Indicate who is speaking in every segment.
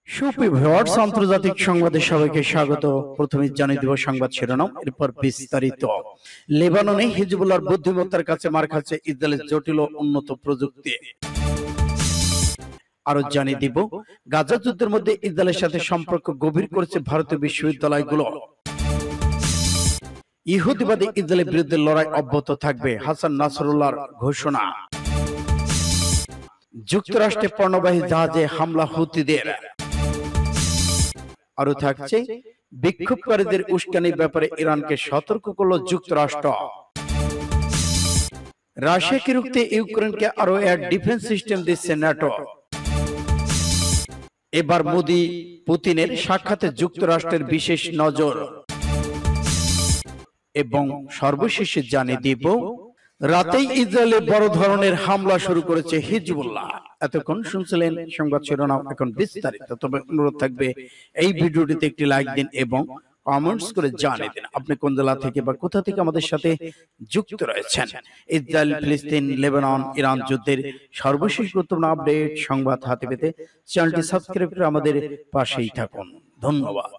Speaker 1: সুপ্রিয় ভিউয়ার্স, আন্তর্জাতিক সংবাদে সবাইকে স্বাগত। প্রথমে জানিয়ে দেব সংবাদ শিরোনাম, এরপর বিস্তারিত। লেবাননে হিজবুল্লাহর বুদ্ধিমত্তার কাছে মার খাচ্ছে ইসরায়েলের জটিল ও উন্নত প্রযুক্তি। আরো জানিয়ে দিব গাজা যুদ্ধের মধ্যে ইসরায়েলের সাথে সম্পর্ক গভীর করেছে ভারতীয় বিশ্ববিদ্যালয়গুলো। ইহুদিবাদী ইসরায়েলের বিরুদ্ধে লড়াই অব্যাহত থাকবে, হাসান নাসরুল্লাহর ঘোষণা। যুক্তরাষ্ট্রে পণ্যবাহী জাহাজে হামলা হুতিদের। আরো থাকছে বিক্ষোভকারীদের উস্কানির ব্যাপারে ইরানকে সতর্ক করল যুক্তরাষ্ট্র। রাশিয়াকে রুখতে ইউক্রেনকে আরো এয়ার ডিফেন্স সিস্টেম দিচ্ছে ন্যাটো। এবার মোদি পুতিনের সাক্ষাতে যুক্তরাষ্ট্রের বিশেষ নজর। এবং সর্বশেষে জানিয়ে দিব রাতেই ইসরায়েলে বড় ধরনের হামলা শুরু করেছে হিজবুল্লাহ। এতক্ষণ শুনছিলেন সংবাদ শিরোনাম, এখন বিস্তারিত। তবে অনুরোধ থাকবে এই ভিডিওটিতে একটি লাইক দিন এবং কমেন্টস করে জানিয়ে দিন আপনি কোন জেলা থেকে বা কোথা থেকে আমাদের সাথে যুক্ত রয়েছেন। ইসরায়েল, ফিলিস্তিন, লেবানন, ইরান যুদ্ধের সর্বশেষ গুরুত্বপূর্ণ আপডেট সংবাদ হাতে পেতে চ্যানেলটি সাবস্ক্রাইব করে আমাদের পাশেই থাকুন। ধন্যবাদ।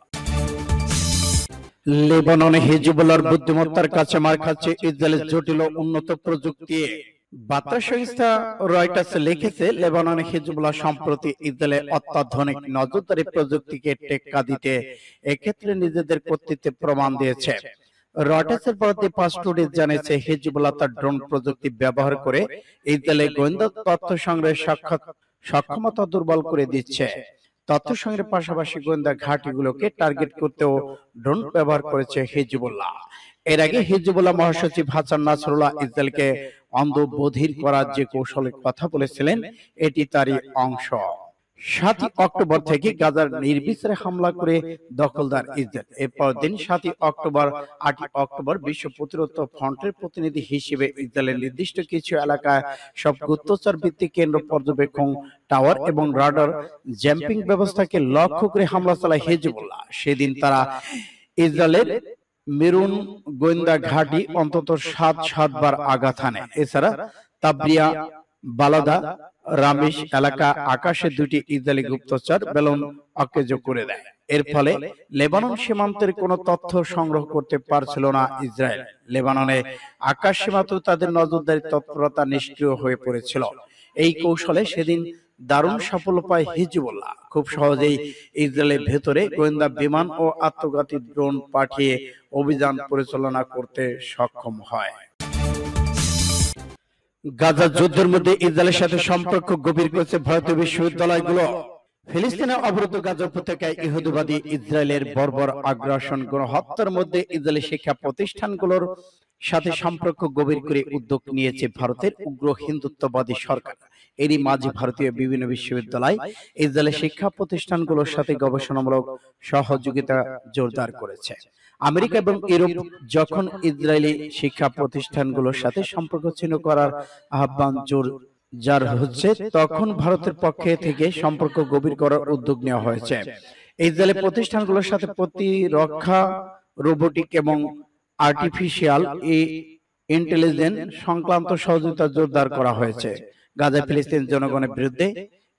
Speaker 1: লেবাননে হিজবুল্লাহর বুদ্ধিমত্তার কাছে মার খাচ্ছে ইসরায়েলের জটিল ও উন্নত প্রযুক্তি। বার্তা সংস্থা রয়টার্স লিখেছে, লেবাননে হিজবুল্লাহ সম্প্রতি ইসরায়েলের অত্যাধুনিক নজরদারি প্রযুক্তিকে টেক্কা দিতে এক্ষেত্রে নিজেদের কর্তৃত্বের প্রমাণ দিয়েছে। রয়টার্সের বরাতে ফাস্ট টুডে জানিয়েছে, হিজবুল্লাহ তার ড্রোন প্রযুক্তি ব্যবহার করে ইসরায়েলের গোয়েন্দা তথ্য সংগ্রহের সক্ষমতা দুর্বল করে দিচ্ছে। তথ্য সংগ্রহের পাশাপাশি গোয়েন্দা ঘাঁটিগুলোকে টার্গেট করতেও ড্রোন ব্যবহার করেছে হিজবুল্লাহ। এর আগে হিজবুল্লাহ মহাসচিব হাসান নাসরুল্লাহ ইসরায়েলকে অন্ধ বধির করার যে কৌশলের কথা বলেছিলেন, এটি তারই অংশ। 7 অক্টোবর থেকে গাজার নির্বিচারে হামলা করে দখলদার ইসরায়েল। এরপর দিন 7 অক্টোবর 8 অক্টোবর বিশ্ব প্রতিরোধ ফ্রন্টের প্রতিনিধি হিসেবে ইসরায়েলের নির্দিষ্ট কিছু এলাকায় সব গুপ্তচর ভিত্তিক কেন্দ্র, পর্যবেক্ষণ টাওয়ার এবং রাডার জ্যাম্পিং ব্যবস্থাকে লক্ষ্য করে হামলা চালায় হিজবুল্লাহ। সেদিন তারা ইসরায়েলের মেরুন গোয়েন্দা ঘাঁটি অন্তত 7 বার আঘাত হানে। এছাড়া তাবরিয়া, বালাদা, রামিশ এলাকা আকাশে 2টি ইসরায়েলি গুপ্তচর বেলুন অকেজ করে দেয়। এর ফলে লেবানন সীমান্তের কোনো তথ্য সংগ্রহ করতে পারছিল না ইসরায়েল। লেবাননে আকাশ সীমান্ত তাদের নজরদারি তৎপরতা নিষ্ক্রিয় হয়ে পড়েছিল। এই কৌশলে সেদিন দারুণ সাফল্য পায় হিজবুল্লাহ। খুব সহজেই ইসরায়েলের ভেতরে গোয়েন্দা বিমান ও আত্মঘাতী ড্রোন পাঠিয়ে অভিযান পরিচালনা করতে সক্ষম হয়। গাজা যুদ্ধের মধ্যে ইসরায়েলের সাথে সম্পর্ক গভীর করেছে ভারতীয় বিশ্ববিদ্যালয়গুলো। ফিলিস্তিনের অবরুদ্ধ গাজা উপত্যকায় ইহুদিবাদী ইসরায়েলের বর্বর আগ্রাসন, গণহত্যার মধ্যে ইসরায়েলি শিক্ষা প্রতিষ্ঠানগুলোর সাথে সম্পর্ক গভীর করে উদ্যোগ নিয়েছে ভারতের উগ্র হিন্দুত্ববাদী সরকার। এরই মাঝে ভারতীয় বিভিন্ন বিশ্ববিদ্যালয় ইসরায়েলের শিক্ষা প্রতিষ্ঠানগুলোর সাথে গবেষণামূলক সহযোগিতা জোরদার করেছে। আমেরিকা এবং ইউরোপ যখন ইসরায়েলি শিক্ষা প্রতিষ্ঠানগুলোর সাথে সম্পর্ক ছিন্ন করার আহ্বান জোরদার হচ্ছে, তখন ভারতের পক্ষে থেকে সম্পর্ক গভীর করার উদ্যোগ নেওয়া হয়েছে। ইসরায়েলি প্রতিষ্ঠানগুলোর সাথে প্রতিরক্ষা, রোবোটিক এবং আর্টিফিশিয়াল ইন্টেলিজেন্স সংক্রান্ত সহযোগিতা জোরদার করা হয়েছে। গাজায় ফিলিস্তিন জনগণের বিরুদ্ধে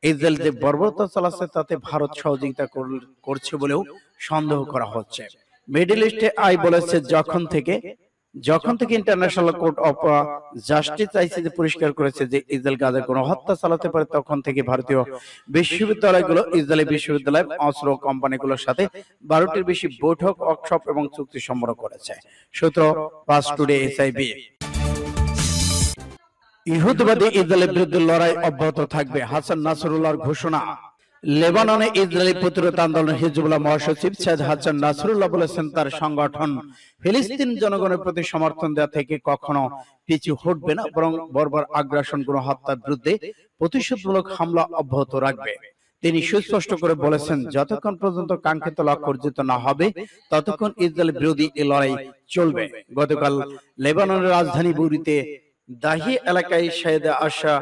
Speaker 1: ইসরায়েল যে বর্বরতা চালাচ্ছে তাতে ভারত সহযোগিতা করছে বলেও সন্দেহ করা হচ্ছে। মিডল ইস্টে আই বলেছে, যখন থেকে international court of justice ICJ পরিষ্কার করেছে যে ইসরায়েল গাজায় গণহত্যা চালাতে পারে, তখন থেকে ভারতীয় বিশ্ববিদ্যালয়গুলো ইসরায়েলি বিশ্ববিদ্যালয়, অস্ত্র কোম্পানিগুলোর সাথে 12টির বেশি বৈঠক, ওয়ার্কশপ এবং চুক্তি সম্পন্ন করেছে। সূত্র ফাস্ট টুডে এসআইবি। ইহুদিবাদী ইসরায়েলের বিরুদ্ধে লড়াই অব্যাহত থাকবে, হাসান নাসরুল্লাহর ঘোষণা। লেবাননে ইসরায়েলি প্রতিরোধ আন্দোলন হিজবুল্লাহ মহাসচিব সৈয়দ হাসান নাসরুল্লাহ বলেছেন, তার সংগঠন ফিলিস্তিন জনগণের প্রতি সমর্থন দেওয়া থেকে কখনো পিছু হটবে না, বরং বর্বর আগ্রাসন, গণহত্যার বিরুদ্ধে প্রতিশোধমূলক হামলা অব্যাহত রাখবে। তিনি সুস্পষ্ট করে বলেছেন, যতক্ষণ পর্যন্ত কাঙ্ক্ষিত লক্ষ্য অর্জিত না হবে ততক্ষণ ইসরায়েল বিরোধী এই লড়াই চলবে। গতকাল লেবাননের রাজধানী বৈরুতে দাহি এলাকায় সৈয়দ আশা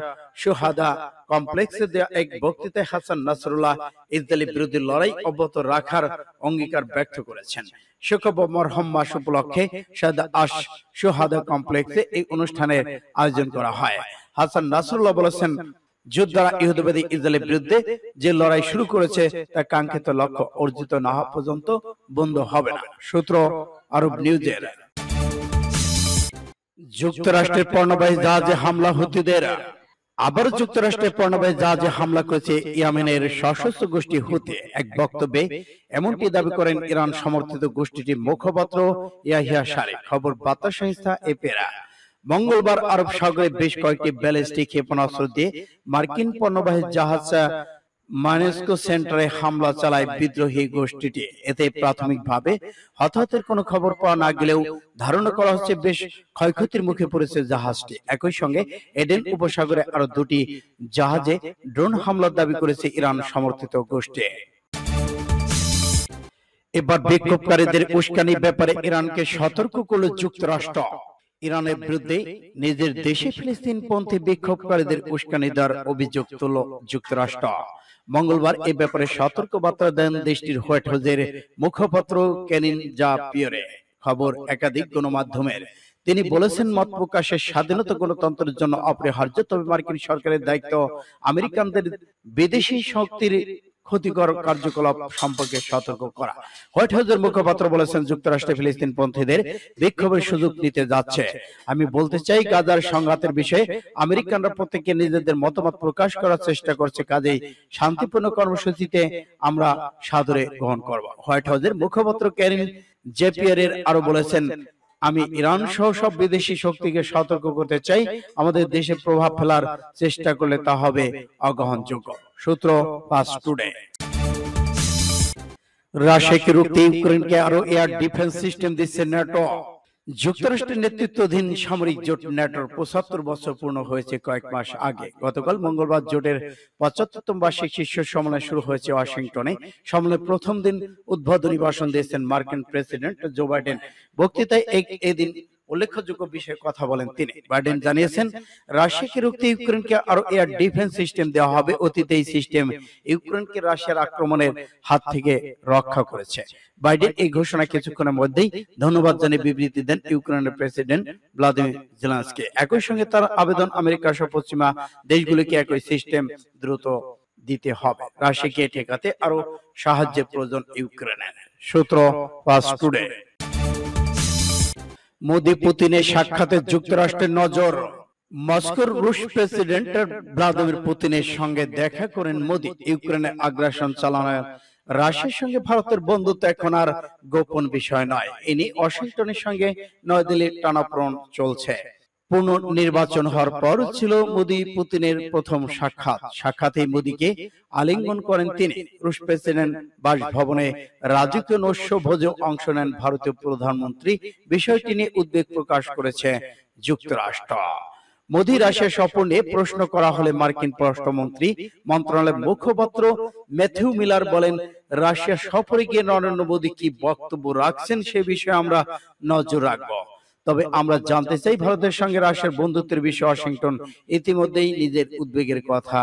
Speaker 1: শুহাদা কমপ্লেক্সে দেওয়া এক বক্তৃতায় হাসান নাসরুল্লাহ ইসরায়েলি বিরোধী লড়াই অব্যাহত রাখার অঙ্গীকার ব্যক্ত করেছেন। শুক্রবার মরহম মাস উপলক্ষে সৈয়দ আশ শুহাদা কমপ্লেক্সে এই অনুষ্ঠানের আয়োজন করা হয়। হাসান নাসরুল্লাহ বলেছেন, যুদ্ধ দ্বারা ইহুদিবাদী ইসরায়েলের বিরুদ্ধে যে লড়াই শুরু করেছে তা কাঙ্ক্ষিত লক্ষ্য অর্জিত না হওয়া পর্যন্ত বন্ধ হবে না। সূত্র আরব নিউজের। যুক্তরাষ্ট্রের পণ্যবাহী জাহাজে হামলা হুতিদের। আবার যুক্তরাষ্ট্রের পণ্যবাহী জাহাজে হামলা করেছে ইয়েমেনের সশস্ত্র গোষ্ঠী হুতি। এক বক্তব্যে এমনটি দাবি করেন ইরান সমর্থিত গোষ্ঠীটির মুখপাত্র ইয়াহিয়া সারি। খবর বার্তা সংস্থা এপেরা। মঙ্গলবার আরব সাগরে বেশ কয়েকটি ব্যালিস্টিক ক্ষেপণাস্ত্র দিয়ে মার্কিন পণ্যবাহী জাহাজ মানেস্কো সেন্টারে হামলা চালায় বিদ্রোহী গোষ্ঠীটি। এতে প্রাথমিকভাবে হতাহতের কোনো খবর পাওয়া না গেলেও ধারণা করা হচ্ছে বেশ ক্ষয়ক্ষতির মুখে পড়েছে জাহাজটি। একই সঙ্গে এডেন উপসাগরে আরো দুটি জাহাজে ড্রোন হামলার দাবি করেছে ইরান সমর্থিত গোষ্ঠী। এবার বিক্ষোভকারীদের উস্কানির ব্যাপারে ইরানকে সতর্ক করল যুক্তরাষ্ট্র। ইরানের বিরুদ্ধে নিজের দেশে ফিলিস্তিনপন্থী বিক্ষোভকারীদের উস্কানি দেওয়ার অভিযোগ তুলল যুক্তরাষ্ট্র। মঙ্গলবার এ ব্যাপারে সতর্ক বার্তা দেন দেশটির হোয়াইট হাউসের মুখপাত্র কেনিন জা পিয়রে। খবর একাধিক গণমাধ্যমের। তিনি বলেছেন, মত প্রকাশের স্বাধীনতা গণতন্ত্রের জন্য অপরিহার্য, তবে মার্কিন সরকারের দায়িত্ব আমেরিকানদের বিদেশি শক্তির ক্ষতিকর কার্যকলাপ সম্পর্কে সতর্ক করা। হোয়াইট হাউসের মুখপাত্র বলেছেন, যুক্তরাষ্ট্রে ফিলিস্তিনপন্থীদের বিক্ষোভের সুযোগ নিতে যাচ্ছে। আমি বলতে চাই, গাজার সংঘাতের বিষয়ে আমেরিকানরা প্রত্যেকে নিজেদের মতামত প্রকাশ করার চেষ্টা করছে, কাজেই শান্তিপূর্ণ কর্মসূচিতে আমরা সাদরে গ্রহণ করব। হোয়াইট হাউসের মুখপাত্র ক্যারিন জেপিয়ারের আরো বলেছেন, আমি ইরান সহ সব বিদেশি শক্তিকে সতর্ক করতে চাই, আমাদের দেশে প্রভাব ফেলার চেষ্টা করলে তা হবে অগ্রহণযোগ্য। সূত্র ফাস্ট টুডে। রাশিয়াকে রুখতে ইউক্রেনকে আরো এয়ার ডিফেন্স সিস্টেম দিচ্ছে ন্যাটো। যুক্তরাষ্ট্রের নেতৃত্বাধীন সামরিক জোট ন্যাটোর ৭৫ বছর পূর্ণ হয়েছে কয়েক মাস আগে। গতকাল মঙ্গলবার জোটের ৭৫তম বার্ষিক শীর্ষ সম্মেলন শুরু হয়েছে ওয়াশিংটনে। সম্মেলনের প্রথম দিন উদ্বোধনী ভাষণ দিয়েছেন মার্কিন প্রেসিডেন্ট জো বাইডেন। বক্তৃতায় এদিন উল্লেখযোগ্য বিষয়ে কথা বলেন তিনি। বাইডেন জানিয়েছেন, রাশিয়াকে রুখতে ইউক্রেনকে আরো এয়ার ডিফেন্স সিস্টেম দেওয়া হবে। অতীতে এই সিস্টেম ইউক্রেনকে রাশিয়ার আক্রমণের হাত থেকে রক্ষা করেছে। বাইডেন এই ঘোষণা কিছুক্ষণের মধ্যেই ধন্যবাদ জানিয়ে বিবৃতি দেন ইউক্রেনের প্রেসিডেন্ট ভ্লাদিমির জেলেনস্কি। একই সঙ্গে তার আবেদন, আমেরিকা সহ পশ্চিমা দেশগুলিকে একই সিস্টেম দ্রুত দিতে হবে। রাশিয়াকে ঠেকাতে আরো সাহায্যের প্রয়োজন ইউক্রেনের। সূত্র ফাস্ট টুডে। মোদি পুতিনের সাক্ষাতে যুক্তরাষ্ট্রের নজর। মস্কোর রুশ প্রেসিডেন্ট ভ্লাদিমির পুতিনের সঙ্গে দেখা করেন মোদি। ইউক্রেনের আগ্রাসন চালানোর রাশিয়ার সঙ্গে ভারতের বন্ধুত্ব এখন আর গোপন বিষয় নয়। ইনি ওয়াশিংটনের সঙ্গে নয়াদিল্লির টানাপোড়েন চলছে। পুনর্নির্বাচন হওয়ার পর ছিল মোদি পুতিনের প্রথম সাক্ষাতেই মোদিকে আলিঙ্গন করেন তিনি। রুশ প্রেসিডেন্ট বাসভবনে রাজকীয় নৈশভোজে অংশ নেন ভারতীয় প্রধানমন্ত্রী। বিষয়টি নিয়ে উদ্বেগ প্রকাশ করেছে যুক্তরাষ্ট্র। মোদি রাশিয়া সফর নিয়ে প্রশ্ন করা হলে মার্কিন পররাষ্ট্রমন্ত্রী মন্ত্রণালয়ের মুখপাত্র ম্যাথিউ মিলার বলেন, রাশিয়া সফরে গিয়ে নরেন্দ্র মোদি কি বক্তব্য রাখছেন সে বিষয়ে আমরা নজর রাখব। তবে আমরা জানতে চাই, ভারতের সঙ্গে রাশিয়ার বন্ধুত্বের বিষয়ে ওয়াশিংটন ইতিমধ্যেই নিজের উদ্বেগের কথা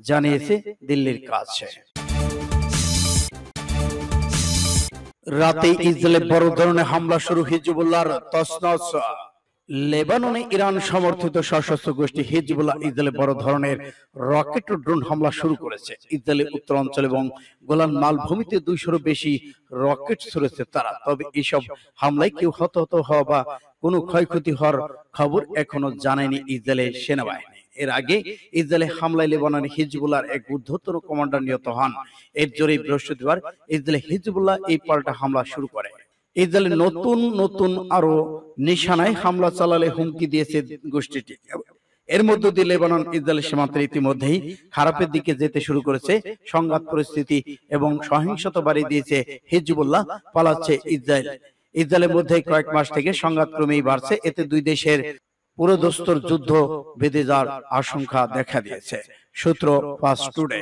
Speaker 1: জানিয়েছে দিল্লির কাছে। রাতে ইসরায়েলে বড় ধরনের হামলা শুরু, হিজবুল্লাহর তছনছ। লেবাননে ইরান সমর্থিত সশস্ত্র গোষ্ঠী হিজবুল্লাহ ইসরায়েলে বড় ধরনের রকেট ও ড্রোন হামলা শুরু করেছে। ইসরায়েলের উত্তরাঞ্চল এবং গোলান মালভূমিতে ২০০-র বেশি রকেট ছুড়েছে তারা। তবে এসব হামলায় কেউ হতাহত হওয়া বা কোনো ক্ষয়ক্ষতি হওয়ার খবর এখনো জানায়নি ইসরায়েলের সেনাবাহিনী। এর আগে ইসরায়েলের হামলায় লেবাননে হিজবুল্লাহর এক ঊর্ধ্বতন কমান্ডার নিহত হন। এর জেরেই বৃহস্পতিবার ইসরায়েলে হিজবুল্লাহ এই পাল্টা হামলা শুরু করে। ইসরায়েলের নতুন আরো নিশানায় হামলা চালালে হুমকি দিয়েছে গোষ্ঠীটি। এর মধ্য দিয়ে লেবানন ইসরায়েল সীমান্তে ইতিমধ্যেই খারাপের দিকে যেতে শুরু করেছে। সংঘাত পরিস্থিতি এবং সহিংসতা বাড়িয়ে দিয়েছে হিজবুল্লাহ, পালাচ্ছে ইসরায়েল। ইসরায়েলের মধ্যে কয়েক মাস থেকে সংঘাত ক্রমেই বাড়ছে। এতে দুই দেশের পুরোদস্তুর যুদ্ধ বেঁধে যাওয়ার আশঙ্কা দেখা দিয়েছে। সূত্র ফাস্ট টুডে।